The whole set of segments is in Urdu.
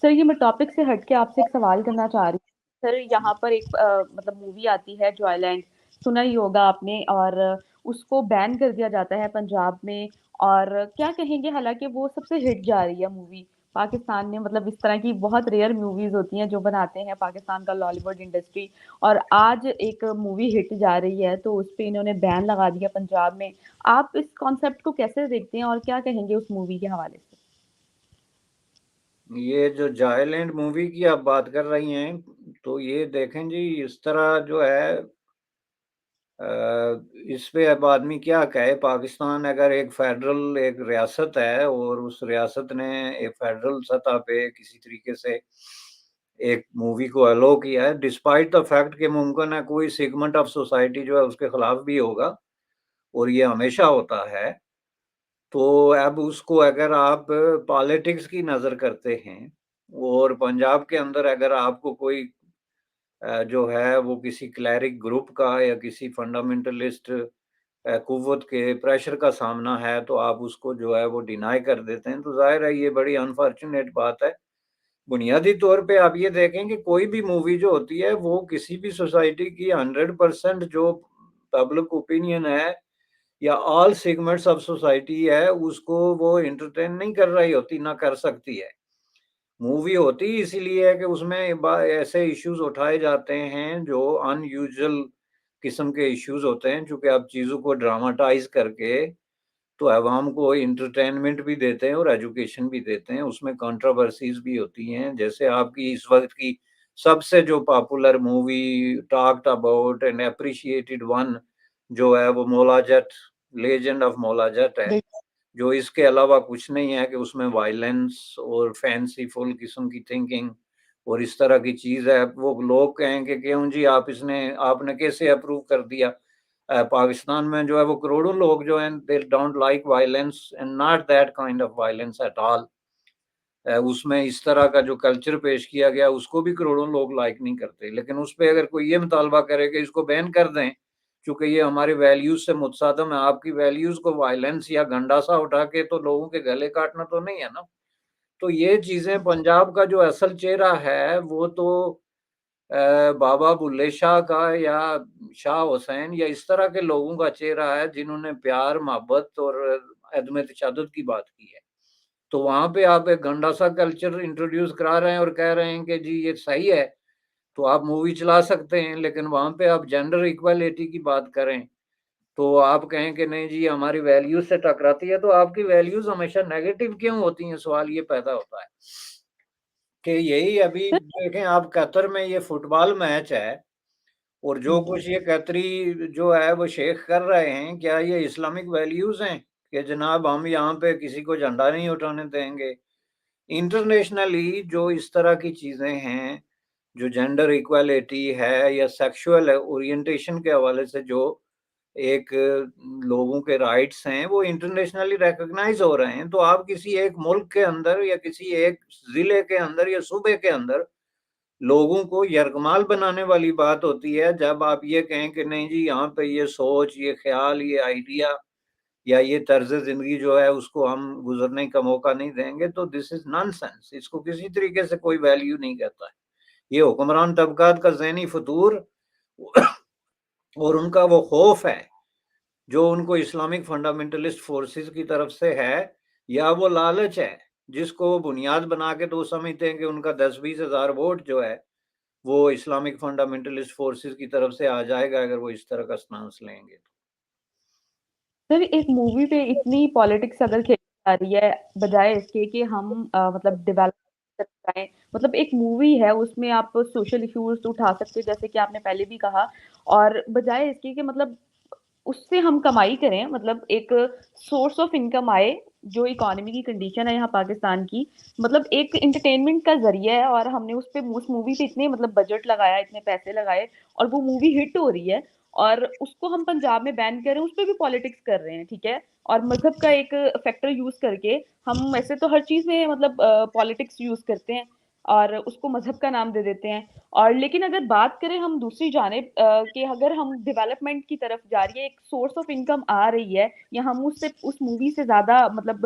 سر یہ میں ٹاپک سے ہٹ کے آپ سے ایک سوال کرنا چاہ رہی ہوں سر. یہاں پر ایک مطلب مووی آتی ہے جوائے لینڈ، سنا ہی ہوگا آپ نے، اور اس کو بین کر دیا جاتا ہے پنجاب میں. اور کیا کہیں گے، حالانکہ وہ سب سے ہٹ جا رہی ہے مووی پاکستان میں. مطلب اس طرح کی بہت ریئر موویز ہوتی ہیں جو بناتے ہیں پاکستان کا لالی ووڈ انڈسٹری. اور آج ایک مووی ہٹ جا رہی ہے تو اس پہ انہوں نے بین لگا دیا پنجاب میں. آپ اس کانسیپٹ کو کیسے دیکھتے ہیں اور کیا کہیں گے اس مووی کے حوالے سے؟ یہ جو جائلینڈ مووی کی آپ بات کر رہی ہیں، تو یہ دیکھیں جی، اس طرح جو ہے اس پہ اب آدمی کیا کہے. پاکستان اگر ایک فیڈرل ایک ریاست ہے اور اس ریاست نے ایک فیڈرل سطح پہ کسی طریقے سے ایک مووی کو الاؤ کیا ہے، ڈسپائٹ دا فیکٹ کہ ممکن ہے کوئی سیگمنٹ آف سوسائٹی جو ہے اس کے خلاف بھی ہوگا، اور یہ ہمیشہ ہوتا ہے. تو اب اس کو اگر آپ پالیٹکس کی نظر کرتے ہیں، اور پنجاب کے اندر اگر آپ کو کوئی جو ہے وہ کسی کلیرک گروپ کا یا کسی فنڈامنٹلسٹ قوت کے پریشر کا سامنا ہے، تو آپ اس کو جو ہے وہ ڈینائی کر دیتے ہیں. تو ظاہر ہے یہ بڑی انفارچونیٹ بات ہے. بنیادی طور پہ آپ یہ دیکھیں کہ کوئی بھی مووی جو ہوتی ہے وہ کسی بھی سوسائٹی کی 100% جو پبلک اوپینین ہے یا آل سیگمنٹس آف سوسائٹی ہے، اس کو وہ انٹرٹین نہیں کر رہی ہوتی، نہ کر سکتی ہے. مووی ہوتی اسی لیے ہے کہ اس میں ایسے ایشوز اٹھائے جاتے ہیں جو ان یوزل قسم کے ایشوز ہوتے ہیں، چونکہ آپ چیزوں کو ڈراماٹائز کر کے تو عوام کو انٹرٹینمنٹ بھی دیتے ہیں اور ایجوکیشن بھی دیتے ہیں. اس میں کنٹروورسیز بھی ہوتی ہیں، جیسے آپ کی اس وقت کی سب سے جو popular movie talked about and appreciated one جو ہے وہ مولا جٹ، لیجنڈ آف مولا جٹ ہے، جو اس کے علاوہ کچھ نہیں ہے کہ اس میں وائلنس اور فینسی فل قسم کی تھنکنگ اور اس طرح کی چیز ہے. وہ لوگ کہیں کہ کیوں جی آپ نے کیسے اپروو کر دیا. پاکستان میں جو ہے وہ کروڑوں لوگ جو ہیں they don't like violence and not that kind of violence at all. اس میں اس طرح کا جو کلچر پیش کیا گیا اس کو بھی کروڑوں لوگ لائک نہیں کرتے. لیکن اس پہ اگر کوئی یہ مطالبہ کرے کہ اس کو بین کر دیں چونکہ یہ ہماری ویلیوز سے متصادم ہے، آپ کی ویلیوز کو وائلنس یا گنڈاسا اٹھا کے تو لوگوں کے گلے کاٹنا تو نہیں ہے نا. تو یہ چیزیں پنجاب کا جو اصل چہرہ ہے وہ تو بابا بلے شاہ کا یا شاہ حسین یا اس طرح کے لوگوں کا چہرہ ہے جنہوں نے پیار، محبت اور عدم تشدد کی بات کی ہے. تو وہاں پہ آپ ایک گنڈا سا کلچر انٹروڈیوس کرا رہے ہیں اور کہہ رہے ہیں کہ جی یہ صحیح ہے تو آپ مووی چلا سکتے ہیں. لیکن وہاں پہ آپ جینڈر ایکویلٹی کی بات کریں تو آپ کہیں کہ نہیں جی ہماری ویلیوز سے ٹکراتی ہے. تو آپ کی ویلیوز ہمیشہ نیگیٹو کیوں ہوتی ہیں؟ سوال یہ پیدا ہوتا ہے کہ یہی ابھی سر دیکھیں آپ قطر میں یہ فٹ بال میچ ہے اور جو کچھ یہ قطری جو ہے وہ شیخ کر رہے ہیں، کیا یہ اسلامک ویلیوز ہیں کہ جناب ہم یہاں پہ کسی کو جھنڈا نہیں اٹھانے دیں گے؟ انٹرنیشنلی جو اس طرح کی چیزیں ہیں، جو جینڈر ایکویلٹی ہے یا سیکشول اورینٹیشن کے حوالے سے جو ایک لوگوں کے رائٹس ہیں، وہ انٹرنیشنلی ریکگنائز ہو رہے ہیں. تو آپ کسی ایک ملک کے اندر یا کسی ایک ضلع کے اندر یا صوبے کے اندر لوگوں کو یرغمال بنانے والی بات ہوتی ہے جب آپ یہ کہیں کہ نہیں جی یہاں پہ یہ سوچ، یہ خیال، یہ آئیڈیا یا یہ طرز زندگی جو ہے اس کو ہم گزرنے کا موقع نہیں دیں گے. تو دس از نان سینس. اس کو کسی طریقے سے کوئی ویلیو نہیں کہتا ہے. یہ حکمران طبقات کا ذہنی فطور اور ان کا وہ خوف ہے جو ان کو اسلامک فنڈامنٹلسٹ فورسز کی طرف سے ہے، یا وہ لالچ ہے جس کو وہ بنیاد بنا کے تو سمجھتے ہیں کہ ان کا 10-20 ہزار ووٹ جو ہے وہ اسلامک فنڈامنٹلسٹ فورسز کی طرف سے آ جائے گا اگر وہ اس طرح کا سٹانس لیں گے. سر ایک مووی پہ اتنی پالیٹکس اگر کھیلی جا رہی ہے بجائے اس کے کہ ہم مطلب ڈیولپ کریں. مطلب ایک مووی ہے اس میں آپ سوشل ایشوز اٹھا سکتے جیسے کہ آپ نے پہلے بھی کہا، اور بجائے اس کے کہ مطلب اس سے ہم کمائی کریں، مطلب ایک سورس آف انکم آئے. جو اکانومی کی کنڈیشن ہے یہاں پاکستان کی، مطلب ایک انٹرٹینمنٹ کا ذریعہ ہے، اور ہم نے اس پہ اس مووی پہ اتنے مطلب بجٹ لگایا، اتنے پیسے لگائے، اور وہ مووی ہٹ ہو رہی ہے. اور اس کو ہم پنجاب میں بین کر رہے ہیں، اس پہ بھی پالیٹکس کر رہے ہیں، ٹھیک ہے. اور مذہب کا ایک فیکٹر یوز کر کے ہم ایسے تو ہر چیز میں مطلب پالیٹکس یوز کرتے ہیں اور اس کو مذہب کا نام دے دیتے ہیں. اور لیکن اگر بات کریں ہم دوسری جانب کہ اگر ہم ڈیولپمنٹ کی طرف جا رہی ہے، ایک سورس آف انکم آ رہی ہے، یا ہم اس سے اس مووی سے زیادہ مطلب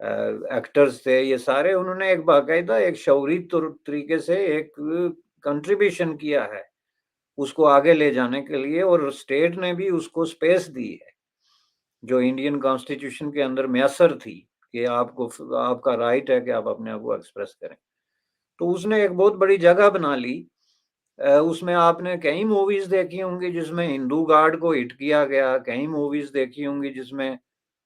ایکٹرز تھے، یہ سارے انہوں نے ایک باقاعدہ ایک شعوری طریقے سے ایک کنٹریبیوشن کیا ہے اس کو آگے لے جانے کے لیے، اور اسٹیٹ نے بھی اس کو سپیس دی ہے جو انڈین کانسٹیٹیوشن کے اندر میسر تھی کہ آپ کا رائٹ ہے کہ آپ اپنے آپ کو ایکسپریس کریں. تو اس نے ایک بہت بڑی جگہ بنا لی. اس میں آپ نے کئی موویز دیکھی ہوں گی جس میں ہندو گاڈ کو ہٹ کیا گیا، کئی موویز دیکھی ہوں گی جس میں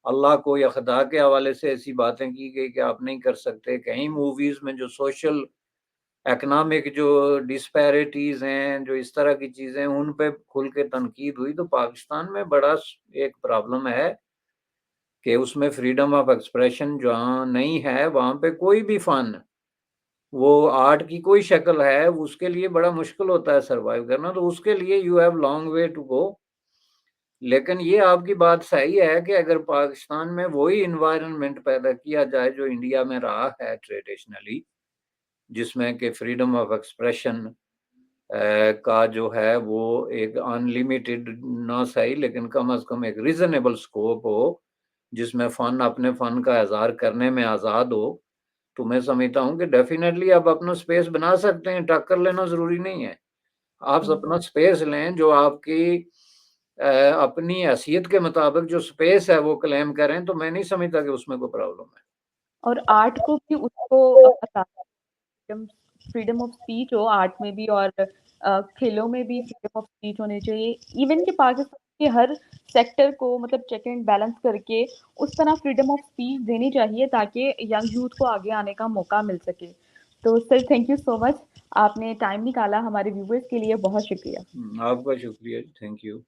اللہ کو یا خدا کے حوالے سے ایسی باتیں کی گئی کہ آپ نہیں کر سکتے، کئی موویز میں جو سوشل اکنامک جو ڈسپیرٹیز ہیں، جو اس طرح کی چیزیں ان پہ کھل کے تنقید ہوئی. تو پاکستان میں بڑا ایک پرابلم ہے کہ اس میں فریڈم آف ایکسپریشن جہاں نہیں ہے وہاں پہ کوئی بھی فن، وہ آرٹ کی کوئی شکل ہے، اس کے لیے بڑا مشکل ہوتا ہے سروائیو کرنا. تو اس کے لیے you have long way to go. لیکن یہ آپ کی بات صحیح ہے کہ اگر پاکستان میں وہی انوائرمنٹ پیدا کیا جائے جو انڈیا میں رہا ہے ٹریڈیشنلی، جس میں کہ فریڈم آف ایکسپریشن کا جو ہے وہ ایک ان لمیٹڈ نہ صحیح لیکن کم از کم ایک ریزنیبل سکوپ ہو، جس میں فن اپنے فن کا اظہار کرنے میں آزاد ہو، تو میں سمجھتا ہوں کہ ڈیفینیٹلی آپ اپنا سپیس بنا سکتے ہیں. ٹکر لینا ضروری نہیں ہے، آپ اپنا سپیس لیں جو آپ کی اپنی حیثیت کے مطابق جو سپیس ہے وہ کلیم کریں. تو میں نہیں سمجھتا کہ اس میں کوئی پرابلم ہے. اور آرٹ کو بھی اس کو freedom of speech who art میں بھی، اور کھیلوں میں بھی فریڈم آف اسپیچ ہونی چاہیے. ایون کہ پاکستان کے ہر سیکٹر کو مطلب چیک اینڈ بیلنس کر کے اس طرح فریڈم آف اسپیچ دینی چاہیے تاکہ ینگ یوتھ کو آگے آنے کا موقع مل سکے. تو سر تھینک یو سو مچ، آپ نے ٹائم نکالا ہمارے ویورز کے لیے، بہت شکریہ. آپ کا شکریہ، تھینک یو.